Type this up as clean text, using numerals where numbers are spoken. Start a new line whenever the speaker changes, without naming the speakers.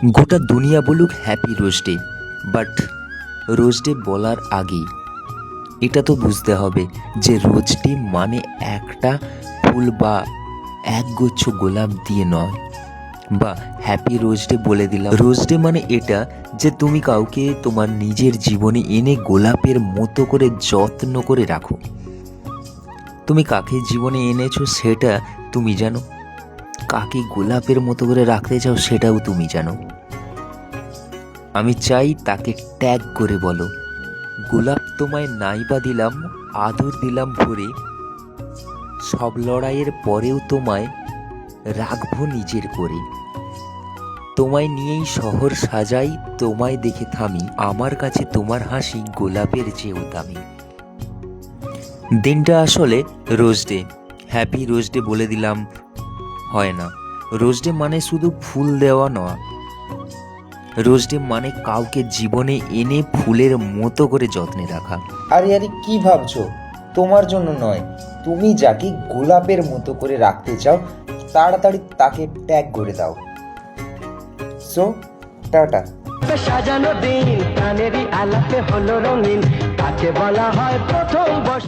গোটা দুনিয়া বলুক happy rose day, but rose day বলার আগে এটা তো বুঝতে হবে যে রোজ ডে মানে একটা ফুল বা একগুচ্ছ গোলাপ দিয়ে নয়। বা হ্যাপি রোজ ডে বলে দিলাম, রোজ ডে মানে এটা যে তুমি কাউকে তোমার নিজের জীবনে এনে গোলাপের মতো করে যত্ন করে রাখো। তুমি কাকে জীবনে এনেছো সেটা তুমি জানো, কাকে গোলাপের মতো করে রাখতে চাও সেটাও তুমি জানো। আমি চাই তাকে ট্যাগ করে বলো, গোলাপ তোমায় নাইবা দিলাম, আদর দিলাম ভরে, সব লড়াইয়ের পরেও তোমায় রাখবো নিজের করে। তোমায় নিয়েই শহর সাজাই, তোমায় দেখে থামি, আমার কাছে তোমার হাসি গোলাপের চেয়েও দামি। দিনটা আসলে rose day, happy rose day বলে দিলাম হয় না। রোজ ডে মানে শুধু ফুল দেওয়া নয়, রোজ ডে মানে কাউকে জীবনে এনে ফুলের মতো করে যত্নে রাখা।
আরে আরে কি ভাবছো? তোমার জন্য নয়, তুমি যাকে গোলাপের মতো করে রাখতে চাও তাড়াতাড়ি তাকে ট্যাগ করে দাও। So tata.
সাজানো দিন প্রাণেরই আলাপে হলো রঙিন, তাকে বলা হয় প্রথম বর্ষ।